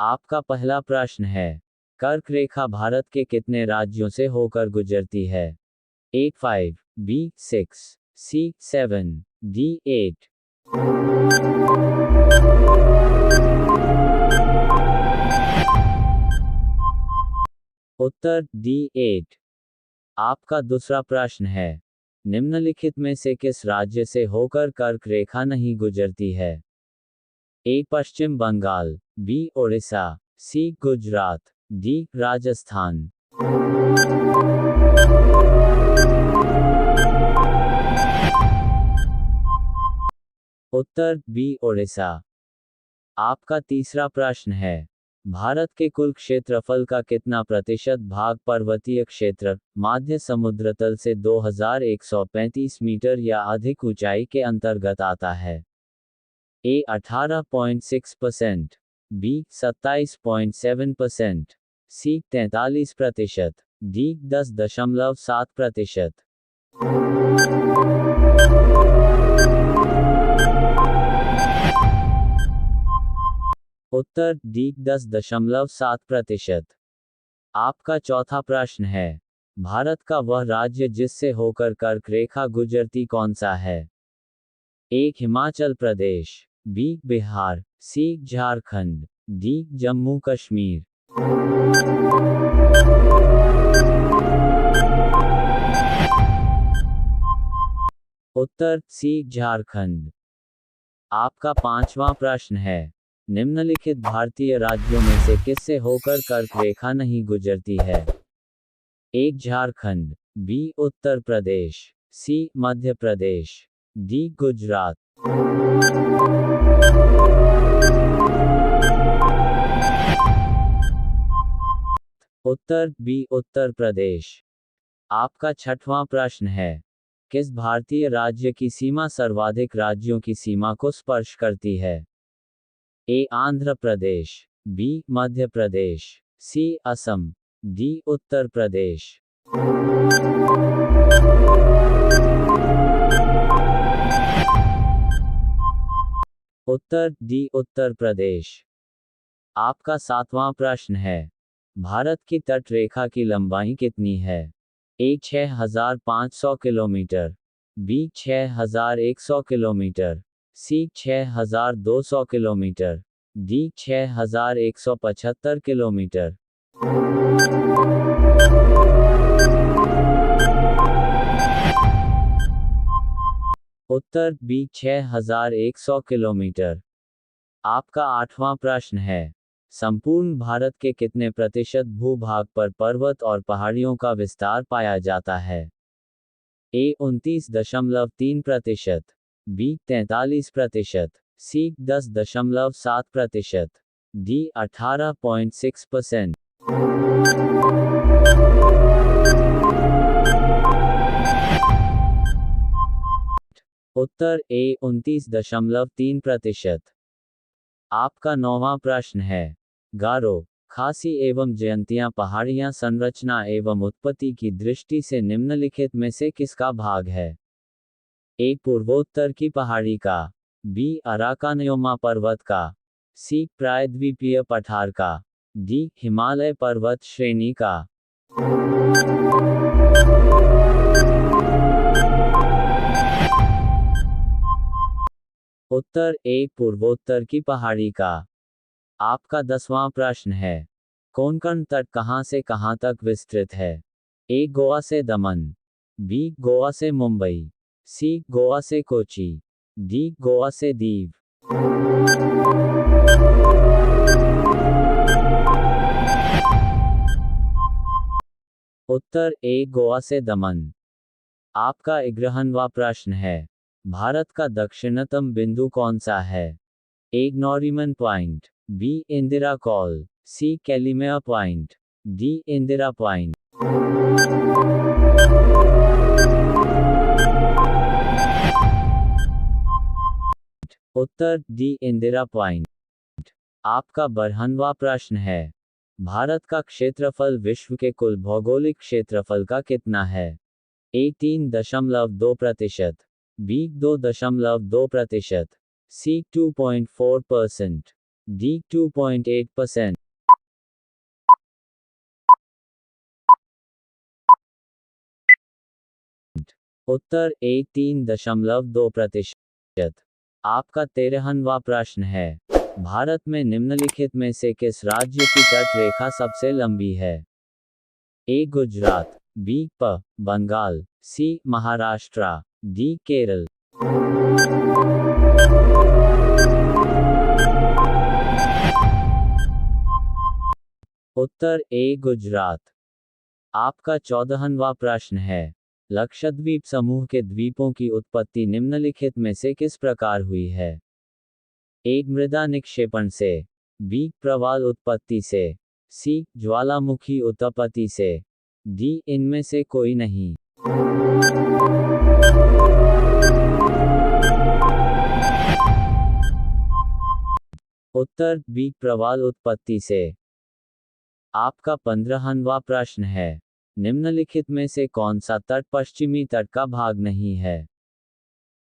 आपका पहला प्रश्न है, कर्क रेखा भारत के कितने राज्यों से होकर गुजरती है? ए 5, बी 6, सी 7, डी 8। उत्तर डी 8। आपका दूसरा प्रश्न है, निम्नलिखित में से किस राज्य से होकर कर्क रेखा नहीं गुजरती है? ए पश्चिम बंगाल, बी ओडिशा, सी गुजरात, डी राजस्थान। उत्तर बी ओडिशा। आपका तीसरा प्रश्न है, भारत के कुल क्षेत्रफल का कितना प्रतिशत भाग पर्वतीय क्षेत्र, माध्य समुद्र तल से 2135 मीटर या अधिक ऊंचाई के अंतर्गत आता है? ए 18.6%, बी 27.7%, सी 43%, डी 10.7%। उत्तर डी 10.7%। आपका चौथा प्रश्न है, भारत का वह राज्य जिससे होकर कर्क रेखा गुजरती कौन सा है? ए हिमाचल प्रदेश, बी बिहार, सी झारखंड, डी जम्मू कश्मीर। उत्तर सी झारखंड। आपका पांचवा प्रश्न है, निम्नलिखित भारतीय राज्यों में से किससे होकर कर्क रेखा नहीं गुजरती है? ए झारखंड, बी उत्तर प्रदेश, सी मध्य प्रदेश, डी गुजरात। उत्तर बी उत्तर प्रदेश। आपका छठवां प्रश्न है, किस भारतीय राज्य की सीमा सर्वाधिक राज्यों की सीमा को स्पर्श करती है? ए आंध्र प्रदेश, बी मध्य प्रदेश, सी असम, डी उत्तर प्रदेश। उत्तर डी उत्तर प्रदेश। आपका सातवां प्रश्न है, भारत की तट रेखा की लंबाई कितनी है? ए 6500 किलोमीटर, बी 6100 किलोमीटर, सी 6200 किलोमीटर, डी 6175 किलोमीटर। उत्तर बी 6100 किलोमीटर। आपका आठवां प्रश्न है, संपूर्ण भारत के कितने प्रतिशत भूभाग पर पर्वत और पहाड़ियों का विस्तार पाया जाता है? ए 29.3%, बी 43%, सी 10.7%, डी 18.6%। उत्तर ए 29.3%। आपका नौवां प्रश्न है, गारो, खासी एवं जयंतिया पहाड़ियां संरचना एवं उत्पत्ति की दृष्टि से निम्नलिखित में से किसका भाग है? ए पूर्वोत्तर की पहाड़ी का, बी अराकानयोमा पर्वत का, सी प्रायद्वीपीय पठार का, डी हिमालय पर्वत श्रेणी का। उत्तर ए पूर्वोत्तर की पहाड़ी का। आपका 10वां प्रश्न है, कोंकण तट कहां से कहां तक विस्तृत है? ए गोवा से दमन, बी गोवा से मुंबई, सी गोवा से कोची, डी गोवा से दीव। उत्तर ए गोवा से दमन। आपका 11वां प्रश्न है, भारत का दक्षिणतम बिंदु कौन सा है? ए नॉरीमन पॉइंट, बी इंदिरा कॉल, सी कैलिमेया पॉइंट, डी इंदिरा पॉइंट। उत्तर डी इंदिरा पॉइंट। आपका 12वां प्रश्न है, भारत का क्षेत्रफल विश्व के कुल भौगोलिक क्षेत्रफल का कितना है? ए 3.2%, बी 2.2%, सी 2.4%, डी 2.8%। उत्तर ए 3.2%। आपका 13वां प्रश्न है, भारत में निम्नलिखित में से किस राज्य की तट रेखा सबसे लंबी है? ए गुजरात, बी बंगाल, सी महाराष्ट्र, डी केरल। उत्तर ए गुजरात। आपका 14वां प्रश्न है, लक्षद्वीप समूह के द्वीपों की उत्पत्ति निम्नलिखित में से किस प्रकार हुई है? ए मृदा निक्षेपण से, बी प्रवाल उत्पत्ति से, सी ज्वालामुखी उत्पत्ति से, डी इनमें से कोई नहीं। उत्तर बी प्रवाल उत्पत्ति से। आपका 15वां प्रश्न है, निम्नलिखित में से कौन सा तट पश्चिमी तट का भाग नहीं है?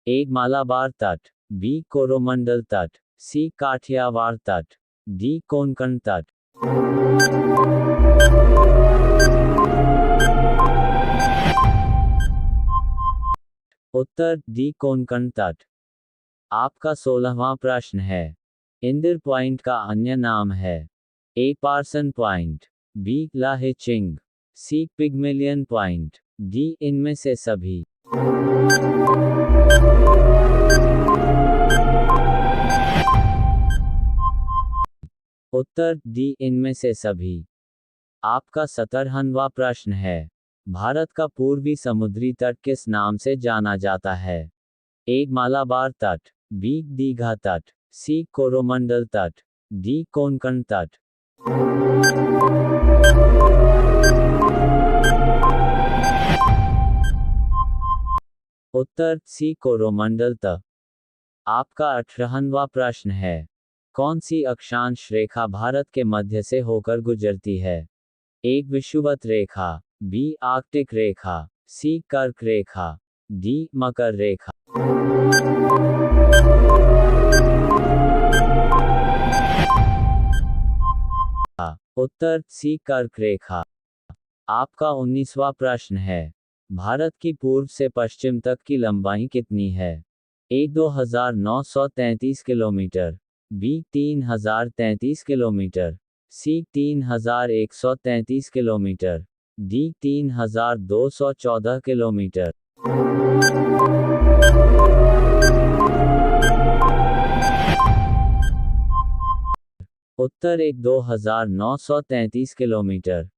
ए मालाबार तट, बी कोरोमंडल तट, सी काठियावाड़ तट, डी कोंकण तट। उत्तर डी कोंकण तट। आपका 16वां प्रश्न है, इंदिर पॉइंट का अन्य नाम है? ए पार्सन पॉइंट, बी लाहेचिंग, सी पिग्मेलियन पॉइंट, डी इनमें से सभी। उत्तर डी इनमें से सभी। आपका 17वां प्रश्न है, भारत का पूर्वी समुद्री तट किस नाम से जाना जाता है? ए मालाबार तट, बी दीघा तट, सी कोरोमंडल तट, डी कोंकण तट। उत्तर सी कोरोमंडल तट। आपका 18वां प्रश्न है, कौन सी अक्षांश रेखा भारत के मध्य से होकर गुजरती है? ए विषुवत रेखा, बी आर्कटिक रेखा, सी कर्क रेखा, डी मकर रेखा। उत्तर सी कर्क रेखा। आपका 19वां प्रश्न है, भारत की पूर्व से पश्चिम तक की लंबाई कितनी है? ए 2933 किलोमीटर, बी 3033 किलोमीटर, सी 3133 किलोमीटर, डी 3214 किलोमीटर। उत्तर 2933 किलोमीटर।